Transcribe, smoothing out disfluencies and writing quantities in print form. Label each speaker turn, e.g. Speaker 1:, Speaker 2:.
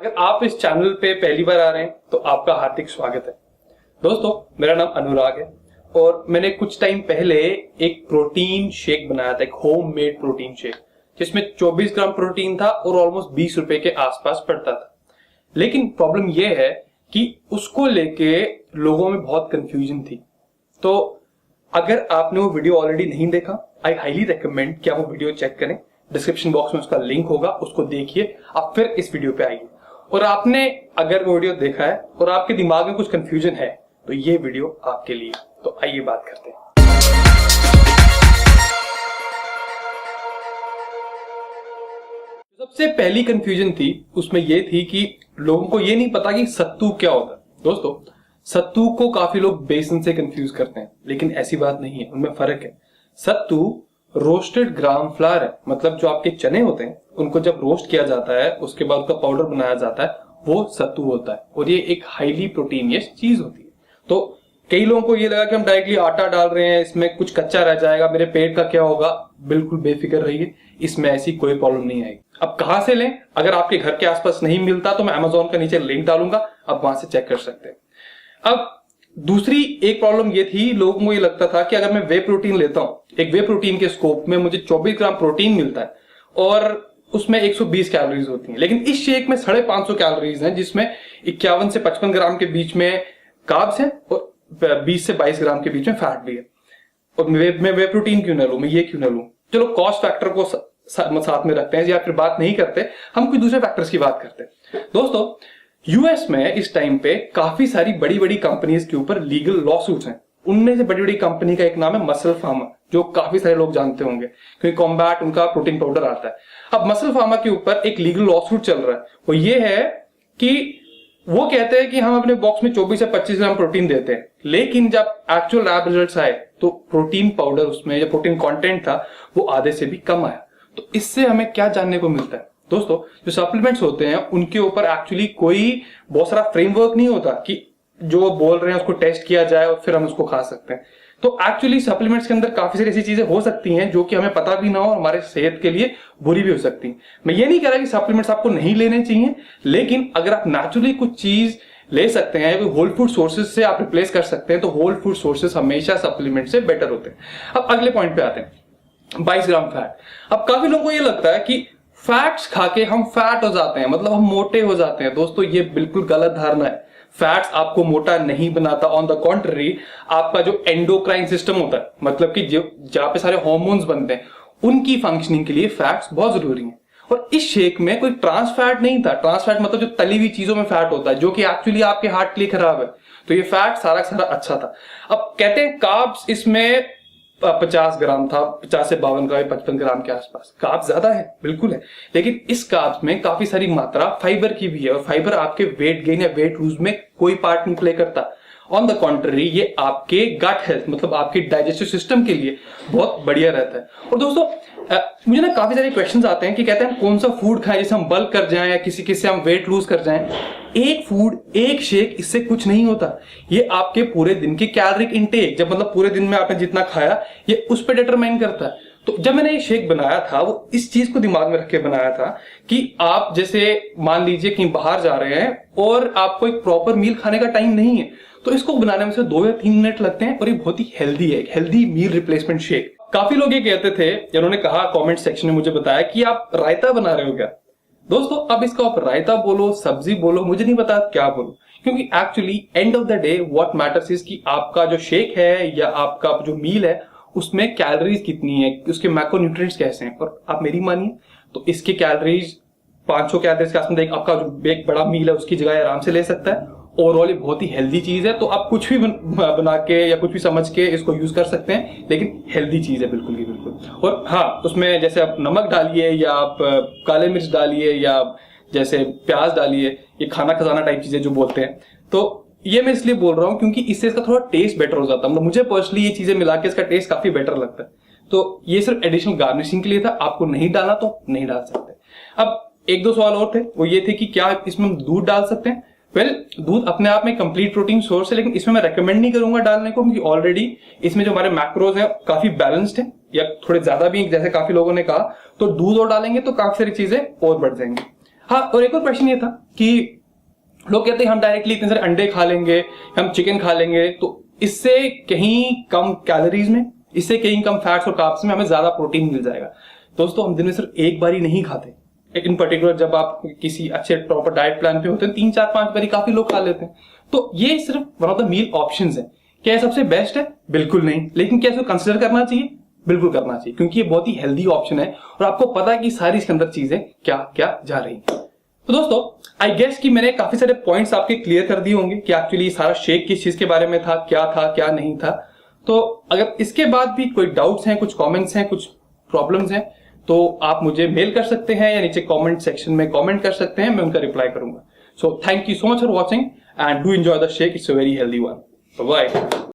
Speaker 1: अगर आप इस चैनल पे पहली बार आ रहे हैं तो आपका हार्दिक स्वागत है। दोस्तों, मेरा नाम अनुराग है और मैंने कुछ टाइम पहले एक प्रोटीन शेक बनाया था, एक होम मेड प्रोटीन शेक जिसमें 24 ग्राम प्रोटीन था और ऑलमोस्ट 20 रुपए के आसपास पड़ता था। लेकिन प्रॉब्लम यह है कि उसको लेके लोगों में बहुत कंफ्यूजन थी। तो अगर आपने वो वीडियो ऑलरेडी नहीं देखा, आई हाईली रिकमेंड कि आप वो वीडियो चेक करें। डिस्क्रिप्शन बॉक्स में उसका लिंक होगा, उसको देखिए, आप फिर इस वीडियो पे आइए। और आपने अगर वो वीडियो देखा है और आपके दिमाग में कुछ कंफ्यूजन है तो ये वीडियो आपके लिए। तो आइए बात करते हैं। सबसे पहली कंफ्यूजन थी उसमें ये थी कि लोगों को ये नहीं पता कि सत्तू क्या होता है। दोस्तों, सत्तू को काफी लोग बेसन से कंफ्यूज करते हैं, लेकिन ऐसी बात नहीं है, उनमें फर्क है। सत्तू रोस्टेड ग्राम फ्लावर है, मतलब जो आपके चने होते हैं उनको जब रोस्ट किया जाता है उसके बाद उसका पाउडर बनाया जाता है, वो सत्तू होता है और ये एक हाईली प्रोटीनियस चीज होती है। तो कई लोगों को ये लगा कि हम डायरेक्टली आटा डाल रहे हैं, इसमें कुछ कच्चा रह जाएगा, मेरे पेट का क्या होगा। बिल्कुल बेफिक्र रहिए, इसमें ऐसी कोई प्रॉब्लम नहीं आएगी। अब कहां से लें? अगर आपके घर के आसपास नहीं मिलता तो मैं Amazon का नीचे लिंक डालूंगा, आप वहां से चेक कर सकते हैं। अब दूसरी एक प्रॉब्लम ये थी, लोगों को ये लगता था कि अगर मैं वे प्रोटीन लेता हूं, एक वे प्रोटीन के स्कोप में मुझे 24 ग्राम प्रोटीन मिलता है और उसमें 120 कैलोरीज होती हैं, लेकिन इस शेक में 550 कैलोरीज हैं, जिसमें 51 से 55 ग्राम के बीच में कार्ब्स हैं और 20 से 22 ग्राम के बीच में फैट भी है। और मैं वे प्रोटीन क्यों ना लूं, मैं ये क्यों ना लूं? चलो कॉस्ट फैक्टर को साथ में रखते हैं या फिर बात नहीं करते, हम कोई दूसरे फैक्टर्स की बात करते हैं। दोस्तों, यूएस में इस टाइम पे काफी सारी बड़ी बड़ी कंपनीज के ऊपर लीगल लॉसूट्स हैं। उनमें से बड़ी बड़ी कंपनी का एक नाम है मसल फार्मा, जो काफी सारे लोग जानते होंगे क्योंकि कॉम्बैट उनका प्रोटीन पाउडर आता है। अब मसल फार्मा के ऊपर एक लीगल लॉसूट चल रहा है, वो ये है कि वो कहते हैं कि हम अपने बॉक्स में 24 से 25 ग्राम प्रोटीन देते हैं, लेकिन जब एक्चुअल लैब रिजल्ट्स आए तो प्रोटीन पाउडर उसमें जो प्रोटीन कंटेंट था वो आधे से भी कम आया। तो इससे हमें क्या जानने को मिलता है? दोस्तों, जो सप्लीमेंट्स होते हैं उनके ऊपर एक्चुअली कोई बहुत सारा फ्रेमवर्क नहीं होता कि जो बोल रहे हैं उसको टेस्ट किया जाए और फिर हम उसको खा सकते हैं। तो एक्चुअली सप्लीमेंट्स के अंदर काफी सारी ऐसी चीजें हो सकती हैं जो कि हमें पता भी ना हो, हमारे सेहत के लिए बुरी भी हो सकती हैं। मैं ये नहीं कह रहा कि सप्लीमेंट्स आपको नहीं लेने चाहिए, लेकिन अगर आप नेचुरली कुछ चीज ले सकते हैं, कोई होल फूड सोर्सेज से आप रिप्लेस कर सकते हैं, तो होल फूड सोर्सेज हमेशा सप्लीमेंट से बेटर होते हैं। अब अगले पॉइंट पे आते हैं, 22 ग्राम फैट। अब काफी लोगों को ये लगता है कि फैट्स खा के हम फैट हो जाते हैं, मतलब हम मोटे हो जाते हैं। दोस्तों, ये बिल्कुल गलत धारणा है। फैट्स आपको मोटा नहीं बनाता, ऑन द कॉन्ट्ररी आपका जो एंडोक्राइन सिस्टम होता है, मतलब कि जहां पे सारे हार्मोन्स बनते हैं, उनकी फंक्शनिंग के लिए फैट्स बहुत जरूरी हैं। और इस शेक में कोई ट्रांस फैट नहीं था। ट्रांस फैट मतलब जो तली हुई चीजों में फैट होता है, जो कि एक्चुअली आपके हार्ट के लिए खराब है। तो ये फैट सारा सारा अच्छा था। अब कहते हैं कार्ब्स इसमें 50 ग्राम था, 50 से 52 ग्राम, 55 ग्राम के आसपास। कार्ब्स ज्यादा है, बिल्कुल है, लेकिन इस कार्ब्स में काफी सारी मात्रा फाइबर की भी है और फाइबर आपके वेट गेन या वेट लूज में कोई पार्ट नहीं प्ले करता। ऑन द कॉन्ट्ररी ये आपके गट हेल्थ, मतलब आपके डाइजेस्टिव सिस्टम के लिए बहुत बढ़िया रहता है। और दोस्तों, मुझे ना काफी सारे क्वेश्चंस आते हैं कि कहते हैं कौन सा फूड खाएं जिससे हम बल्क कर जाएं या किसी से हम वेट लूज कर जाएं। एक फूड, एक शेक, इससे कुछ नहीं होता। ये आपके पूरे दिन के कैलोरिक इनटेक, जब मतलब पूरे दिन में आपने जितना खाया, ये उस पर डिटरमाइन करता है। तो जब मैंने ये शेक बनाया था, वो इस चीज को दिमाग में रख के बनाया था कि आप जैसे मान लीजिए कहीं बाहर जा रहे हैं और आपको एक प्रॉपर मील खाने का टाइम नहीं है, तो इसको बनाने में से 2 या 3 मिनट लगते हैं और ये बहुत ही हेल्दी है, हेल्दी मील रिप्लेसमेंट शेक। काफी लोग ये कहते थे, जिन्होंने कहा कमेंट सेक्शन में मुझे बताया कि आप रायता बना रहे हो क्या? दोस्तों, अब इसको आप रायता बोलो, सब्जी बोलो, मुझे नहीं पता क्या बोलो, क्योंकि actually end of the day what matters is कि आपका जो शेक है या आपका जो मील है उसमें कैलोरीज कितनी है, उसके मैक्रोन्यूट्रिएंट्स कैसे हैं। और आप मेरी मानिए तो इसके कैलोरीज 500 कैलोरीज के आसपास आपका जो एक बड़ा मील है उसकी जगह आराम से ले सकता है। ओवरऑल ये बहुत ही हेल्दी चीज है, तो आप कुछ भी बना के या कुछ भी समझ के इसको यूज कर सकते हैं, लेकिन हेल्दी चीज है बिल्कुल ही बिल्कुल। और हाँ, उसमें जैसे आप नमक डालिए या आप काले मिर्च डालिए या जैसे प्याज डालिए, ये खाना खजाना टाइप चीजें जो बोलते हैं। तो ये मैं इसलिए बोल रहा हूँ क्योंकि इससे इसका थोड़ा टेस्ट बेटर हो जाता है, मतलब मुझे पर्सनली ये चीजें मिला के इसका टेस्ट काफी बेटर लगता है। तो ये सिर्फ एडिशनल गार्निशिंग के लिए था, आपको नहीं डालना तो नहीं डाल सकते। अब 1-2 सवाल और थे, वो ये थे कि क्या इसमें दूध डाल सकते हैं? दूध अपने आप में कंप्लीट प्रोटीन सोर्स है, लेकिन इसमें मैं रेकमेंड नहीं करूंगा डालने को, क्योंकि ऑलरेडी इसमें जो हमारे मैक्रोज है काफी बैलेंस्ड है या थोड़े ज्यादा भी, जैसे काफी लोगों ने कहा। तो दूध और डालेंगे तो काफी सारी चीजें और बढ़ जाएंगी। हाँ, और एक और क्वेश्चन ये था कि लोग कहते हैं हम डायरेक्टली इतने सारे अंडे खा लेंगे, हम चिकन खा लेंगे तो इससे कहीं कम कैलोरीज में, इससे कहीं कम फैट्स और कार्ब्स में हमें ज्यादा प्रोटीन मिल जाएगा। दोस्तों हम दिन में सिर्फ एक बार ही नहीं खाते, इन पर्टिकुलर जब आप किसी अच्छे प्रॉपर डाइट प्लान पे होते हैं 3-4-5 बारी काफी लोग खा लेते हैं। तो ये सिर्फ one of the meal options है। क्या ये सबसे बेस्ट है? बिल्कुल नहीं। लेकिन क्या इसको कंसिडर करना चाहिए? बिल्कुल करना चाहिए, क्योंकि ये बहुत ही हेल्दी ऑप्शन है और आपको पता है कि सारी इसके अंदर चीजें क्या क्या जा रही है। तो दोस्तों आई गेस कि मैंने काफी सारे पॉइंट्स आपके क्लियर कर दिए होंगे कि एक्चुअली सारा शेक किस चीज के बारे में था क्या नहीं था। तो अगर इसके बाद भी कोई डाउट्स हैं, कुछ कमेंट्स हैं, कुछ प्रॉब्लम्स हैं, तो आप मुझे मेल कर सकते हैं या नीचे कमेंट सेक्शन में कमेंट कर सकते हैं, मैं उनका रिप्लाई करूंगा। So thank you so much for watching and do enjoy the shake, it's a very healthy one. Bye.